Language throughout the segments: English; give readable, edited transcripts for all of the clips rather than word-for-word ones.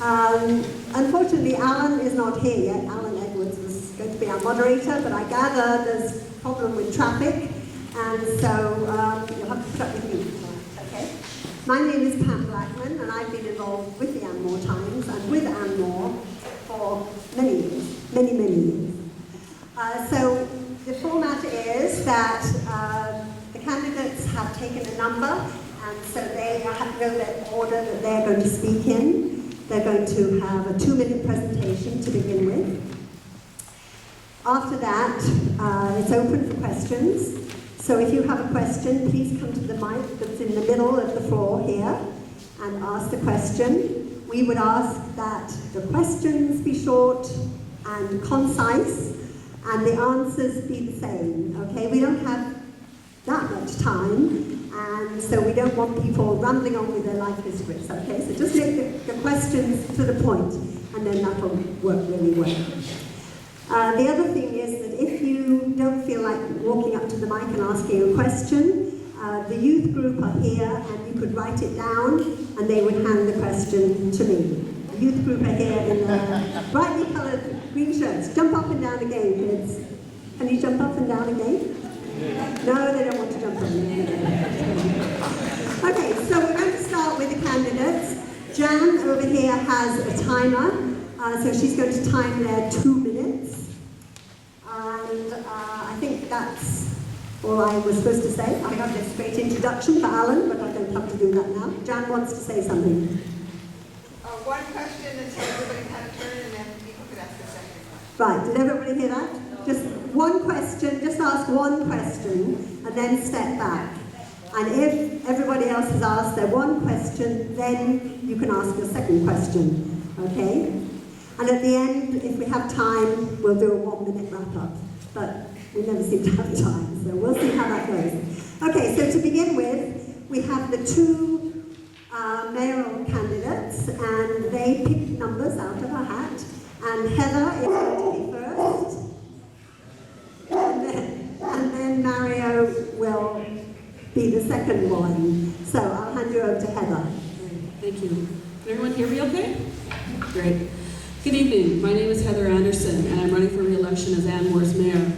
Unfortunately, Alan is not here yet. Alan Edwards was going to be our moderator, but I gather there's a problem with traffic, and so you'll have to put up with me. Okay. My name is Pat Blackman, and I've been involved with the Anmore Times and with Anmore for many years, many years. So the format is that the candidates have taken a number, and so they know their order that they're going to speak in. They're going to have a 2-minute presentation to begin with. After that, it's open for questions. So if you have a question, please come to the mic that's in the middle of the floor here and ask the question. We would ask that the questions be short and concise, and the answers be the same, okay? We don't have that much time, and so we don't want people rambling on with their life histories, okay? So just make the questions to the point, and then that will work really well. The other thing is that if you don't feel like walking up to the mic and asking a question, the youth group are here, and you could write it down, and they would hand the question to me. The youth group are here in the brightly coloured green shirts. Jump up and down again, kids. Can you jump up and down again? No, they don't want to jump up and down again. Okay, so we're going to start with the candidates. Jan over here has a timer, so she's going to time their 2 minutes. And I think that's all I was supposed to say. I have this great introduction for Alan, but I don't have to do that now. Jan wants to say something. One question until everybody had a turn, and then people could ask a second question. Right, did everybody hear that? Just one question, just ask one question, and then step back. And if everybody else has asked their one question, then you can ask your second question, okay? And at the end, if we have time, we'll do a 1-minute wrap-up. But we never seem to have time, so we'll see how that goes. Okay, so to begin with, we have the 2 mayoral candidates, and they picked numbers out of a hat. And Heather is going to be first. And then Mario will be the second one. So I'll hand you over to Heather. Thank you. Can everyone hear me okay? Great. Good evening. My name is Heather Anderson, and I'm running for re-election as Anmore's mayor.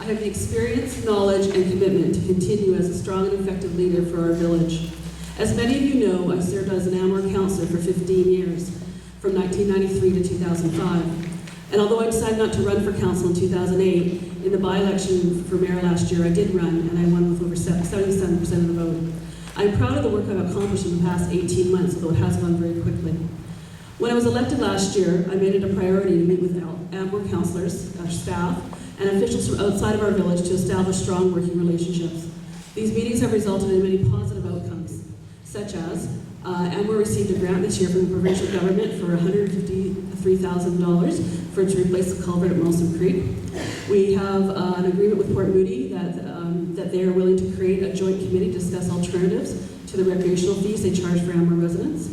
I have the experience, knowledge, and commitment to continue as a strong and effective leader for our village. As many of you know, I served as an Anmore councillor for 15 years, from 1993 to 2005. And although I decided not to run for council in 2008, in the by-election for mayor last year, I did run, and I won with over 77% of the vote. I'm proud of the work I've accomplished in the past 18 months, although it has gone very quickly. When I was elected last year, I made it a priority to meet with Anmore councillors, our staff, and officials from outside of our village to establish strong working relationships. These meetings have resulted in many positive outcomes, such as Anmore received a grant this year from the provincial government for $153,000 to replace the culvert at Molson Creek. We have an agreement with Port Moody that they are willing to create a joint committee to discuss alternatives to the recreational fees they charge for Anmore residents.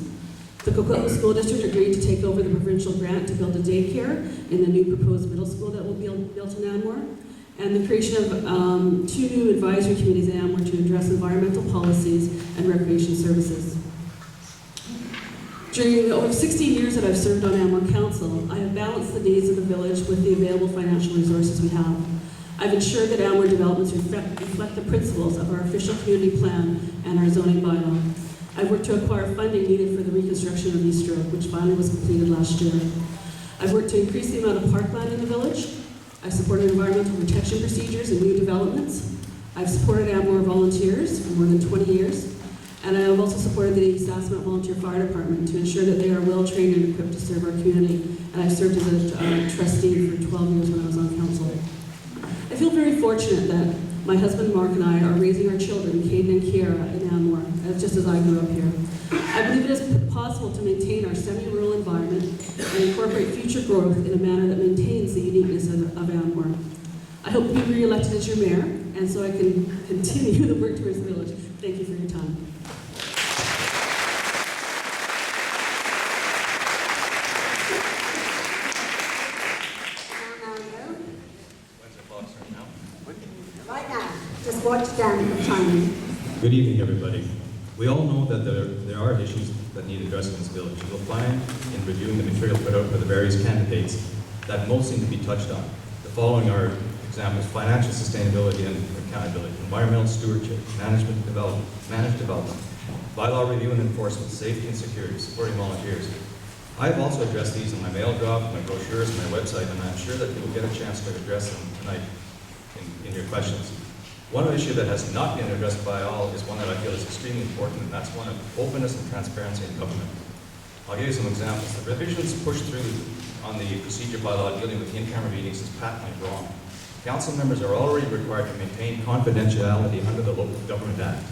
The Coquitlam School District agreed to take over the provincial grant to build a daycare in the new proposed middle school that will be built in Anmore, and the creation of 2 new advisory committees in Anmore to address environmental policies and recreation services. During over 16 years that I've served on Anmore Council, I have balanced the needs of the village with the available financial resources we have. I've ensured that Anmore developments reflect the principles of our official community plan and our zoning bylaw. I've worked to acquire funding needed for the reconstruction of East Road, which finally was completed last year. I've worked to increase the amount of parkland in the village. I've supported environmental protection procedures and new developments. I've supported Anmore volunteers for more than 20 years. And I have also supported the Isaak Volunteer Fire Department to ensure that they are well trained and equipped to serve our community. And I've served as a trustee for 12 years when I was on council. I feel very fortunate that my husband Mark and I are raising our children, Caden and Kiara, in Anmore, just as I grew up here. I believe it is possible to maintain our semi-rural environment and incorporate future growth in a manner that maintains the uniqueness of Anmore. I hope to be re-elected as your mayor, and so I can continue the work towards the village. Thank you for your time. Right now, just watch down the timing. Good evening, everybody. We all know that there are issues that need addressing in this village. You will find in reviewing the material put out by the various candidates that most seem to be touched on. The following are examples: financial sustainability and accountability, environmental stewardship, managed development, bylaw review and enforcement, safety and security, supporting volunteers. I have also addressed these in my mail drop, my brochures, and my website, and I'm sure that you will get a chance to address them tonight in your questions. One issue that has not been addressed by all is one that I feel is extremely important, and that's one of openness and transparency in government. I'll give you some examples. The revisions pushed through on the procedure bylaw dealing with in-camera meetings is patently wrong. Council members are already required to maintain confidentiality under the Local Government Act.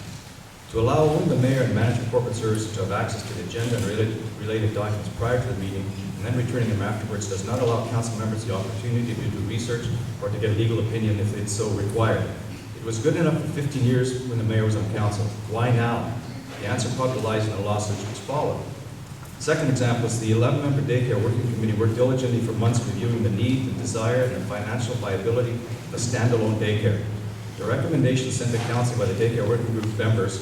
To allow only the mayor and manager of corporate services to have access to the agenda and related documents prior to the meeting and then returning them afterwards does not allow council members the opportunity to do research or to get legal opinion if it's so required. It was good enough for 15 years when the mayor was on council. Why now? The answer probably lies in the lawsuits which followed. The second example is the 11-member daycare working committee worked diligently for months reviewing the need, the desire, and the financial viability of a standalone daycare. The recommendation sent to council by the daycare working group members,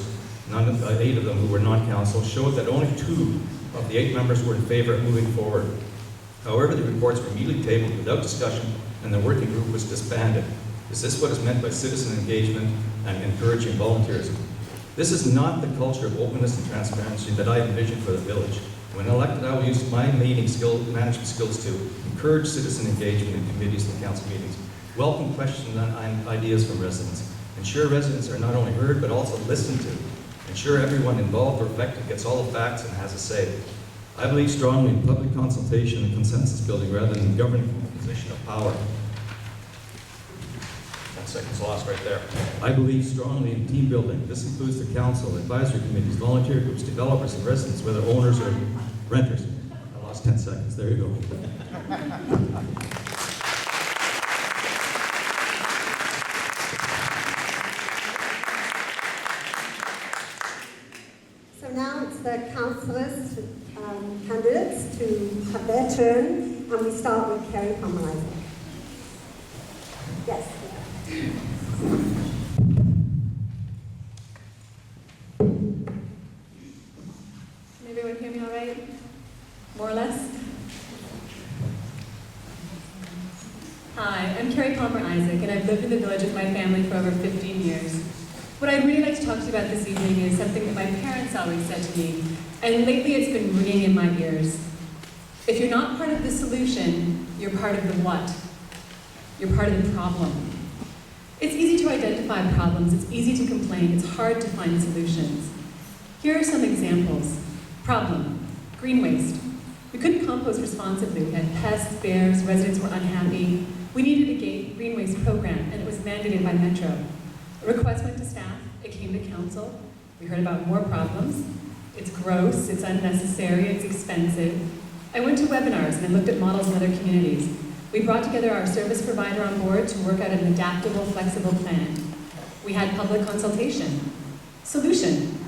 8 of them who were non-council, showed that only 2 of the 8 members were in favor of moving forward. However, the reports were immediately tabled without discussion and the working group was disbanded. Is this what is meant by citizen engagement and encouraging volunteerism? This is not the culture of openness and transparency that I envisioned for the village. When elected, I will use my management skills to encourage citizen engagement in committees and council meetings, welcome questions and ideas from residents, ensure residents are not only heard but also listened to, ensure everyone involved or affected gets all the facts and has a say. I believe strongly in public consultation and consensus building rather than governing from a position of power. 10 seconds lost right there. I believe strongly in team building. This includes the council, advisory committees, volunteer groups, developers, and residents, whether owners or renters. I lost 10 seconds. There you go. So now it's the councillors, candidates, to have their turn, and we start with Kerri from Isaac. Yes. Can everyone hear me all right? More or less? Hi, I'm Kerri Palmer Isaac, and I've lived in the village with my family for over 15 years. What I'd really like to talk to you about this evening is something that my parents always said to me, and lately it's been ringing in my ears. If you're not part of the solution, you're part of the what. You're part of the problem. It's easy to identify problems, it's easy to complain, it's hard to find solutions. Here are some examples. Problem, green waste. We couldn't compost responsibly. We had pests, bears, residents were unhappy. We needed a green waste program, and it was mandated by Metro. A request went to staff, it came to council. We heard about more problems. It's gross, it's unnecessary, it's expensive. I went to webinars and I looked at models in other communities. We brought together our service provider on board to work out an adaptable, flexible plan. We had public consultation. Solution.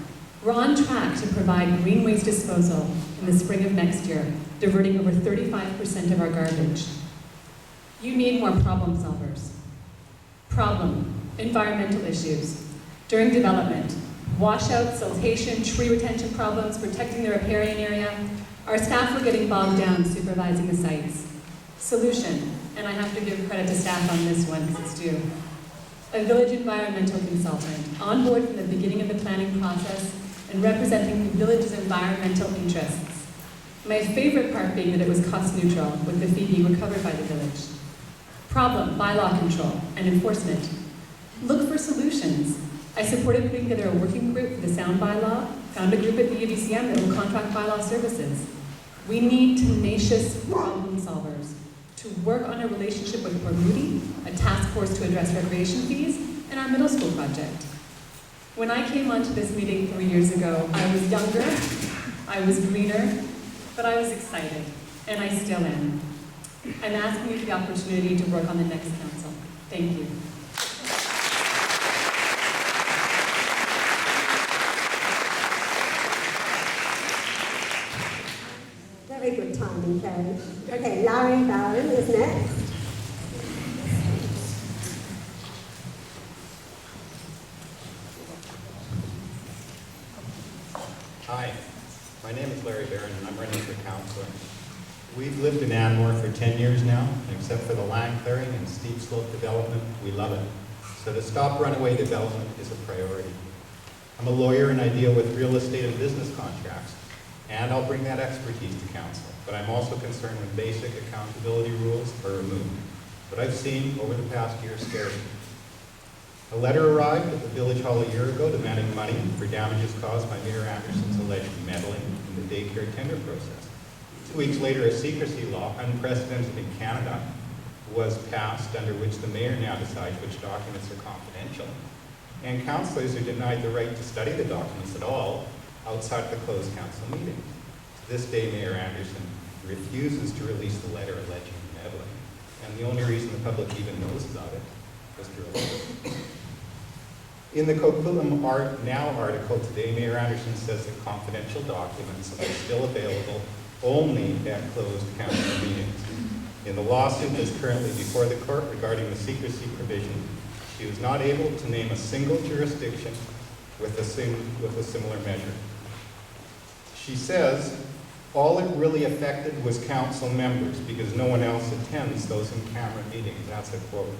We're on track to provide green waste disposal in the spring of next year, diverting over 35% of our garbage. You need more problem solvers. Problem. Environmental issues. During development, washouts, siltation, tree retention problems, protecting the riparian area. Our staff were getting bogged down supervising the sites. Solution, and I have to give credit to staff on this one because it's due. A village environmental consultant, on board from the beginning of the planning process and representing the village's environmental interests. My favorite part being that it was cost neutral, with the fee being recovered by the village. Problem, bylaw control and enforcement. Look for solutions. I supported putting together a working group for the sound bylaw, found a group at the UBCM that will contract bylaw services. We need tenacious problem solvers to work on a relationship with Port Moody, a task force to address recreation fees, and our middle school project. When I came onto this meeting 3 years ago, I was younger, I was greener, but I was excited, and I still am. I'm asking you for the opportunity to work on the next council. Thank you. Very good timing, Kerri. Okay, Larry Barron is next. Hi, my name is Larry Barron and I'm running for councillor. We've lived in Anmore for 10 years now, and except for the land clearing and steep slope development, we love it. So to stop runaway development is a priority. I'm a lawyer and I deal with real estate and business contracts, and I'll bring that expertise to council. But I'm also concerned when basic accountability rules are removed. What I've seen over the past year scares me. A letter arrived at the Village Hall a year ago demanding money for damages caused by Mayor Anderson's alleged meddling in the daycare tender process. 2 weeks later, a secrecy law, unprecedented in Canada, was passed under which the mayor now decides which documents are confidential. And councillors are denied the right to study the documents at all outside the closed council meeting. To this day, Mayor Anderson refuses to release the letter alleging meddling. And the only reason the public even knows about it was through a letter. In the Coquitlam Now article today, Mayor Anderson says that confidential documents are still available only at closed council meetings. In the lawsuit that's currently before the court regarding the secrecy provision, she was not able to name a single jurisdiction with a similar measure. She says all it really affected was council members because no one else attends those in-camera meetings. That's a quote.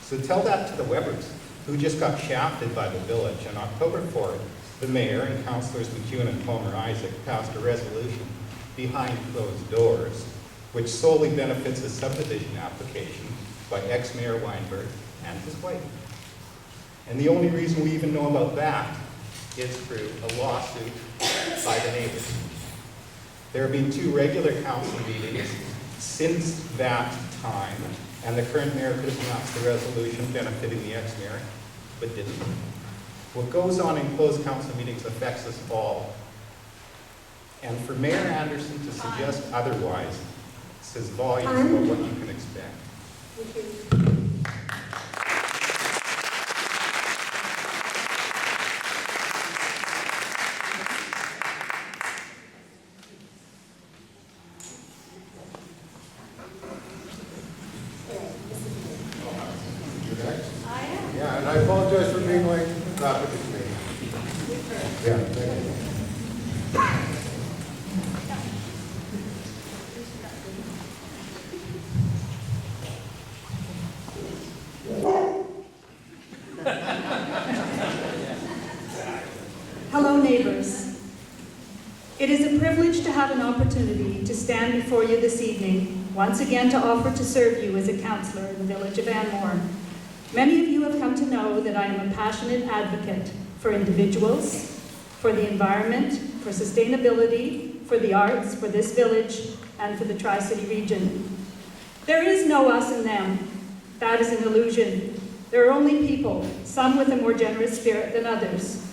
So tell that to the Webbers, who just got shafted by the village. On October 4th, the mayor and councillors McEwen and Palmer Isaak passed a resolution behind closed doors, which solely benefits a subdivision application by ex-mayor Weinberg and his wife. And the only reason we even know about that is through a lawsuit by the neighbors. There have been 2 regular council meetings since that time, and the current mayor could have announced the resolution benefiting the ex-mayor, but didn't. What goes on in closed council meetings affects us all. And for Mayor Anderson to suggest otherwise says volumes about what you can expect. Thank you. Yeah, and I apologize for being late. Traffic is me. Yeah, thank you. Hello, neighbors. It is a privilege to have an opportunity to stand before you this evening, once again to offer to serve you as a councillor in the village of Anmore. Many of you have come to know that I am a passionate advocate for individuals, for the environment, for sustainability, for the arts, for this village, and for the Tri-City region. There is no us and them. That is an illusion. There are only people, some with a more generous spirit than others.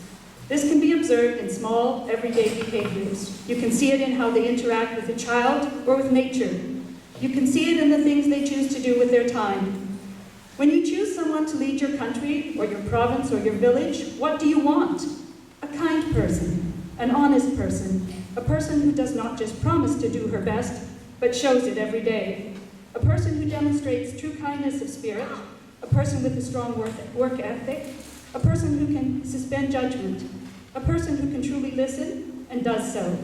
This can be observed in small, everyday behaviors. You can see it in how they interact with a child or with nature. You can see it in the things they choose to do with their time. When you choose someone to lead your country, or your province, or your village, what do you want? A kind person, an honest person, a person who does not just promise to do her best, but shows it every day. A person who demonstrates true kindness of spirit, a person with a strong work ethic, a person who can suspend judgment, a person who can truly listen and does so,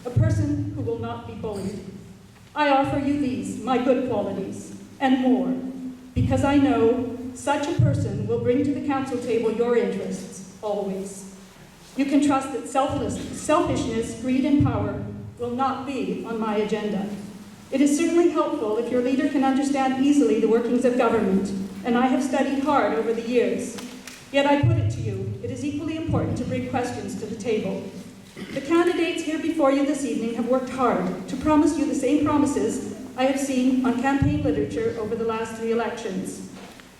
a person who will not be bullied. I offer you these, my good qualities, and more, because I know such a person will bring to the council table your interests, always. You can trust that selfishness, greed, and power will not be on my agenda. It is certainly helpful if your leader can understand easily the workings of government, and I have studied hard over the years. Yet I put it to you, it is equally important to bring questions to the table. The candidates here before you this evening have worked hard to promise you the same promises I have seen on campaign literature over the last 3 elections.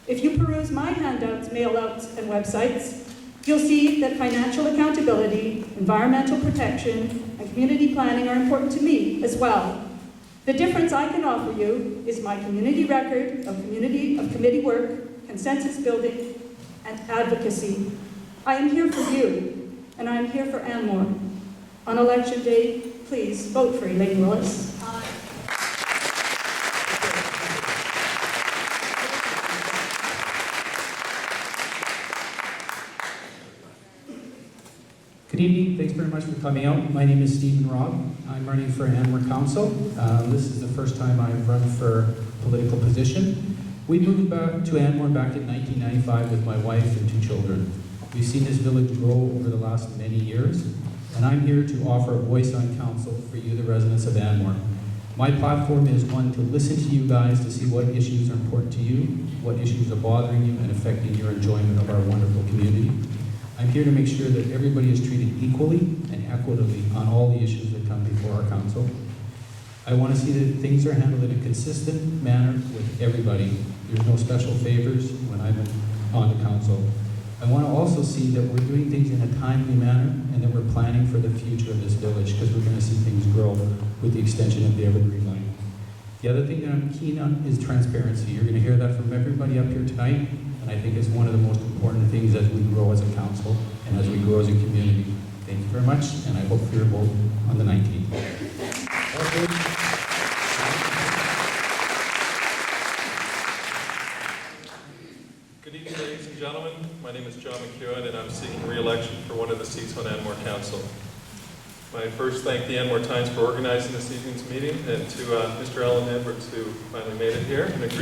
If you peruse my handouts, mail-outs, and websites, you'll see that financial accountability, environmental protection, and community planning are important to me as well. The difference I can offer you is my community record of committee work, consensus building, and advocacy. I am here for you, and I am here for Anmore. On election day, please vote for Elaine Willis. Good evening, thanks very much for coming out. My name is Stephen Robb. I'm running for Anmore Council. This is the first time I've run for a political position. We moved back to Anmore back in 1995 with my wife and 2 children. We've seen this village grow over the last many years, and I'm here to offer a voice on council for you, the residents of Anmore. My platform is one, to listen to you guys to see what issues are important to you, what issues are bothering you and affecting your enjoyment of our wonderful community. I'm here to make sure that everybody is treated equally and equitably on all the issues that come before our council. I want to see that things are handled in a consistent manner with everybody. There's no special favors when I'm on the council. I want to also see that we're doing things in a timely manner and that we're planning for the future of this village, because we're going to see things grow with the extension of the Evergreen Line. The other thing that I'm keen on is transparency. You're going to hear that from everybody up here tonight, and I think it's one of the most important things as we grow as a council and as we grow as a community. Thank you very much, and I hope for your vote on the 19th. Good evening, ladies and gentlemen. My name is John McEwen, and I'm seeking re-election for one of the seats on Anmore Council. I first thank the Anmore Times for organizing this evening's meeting, and to Mr. Alan Edwards, who finally made it here and agreed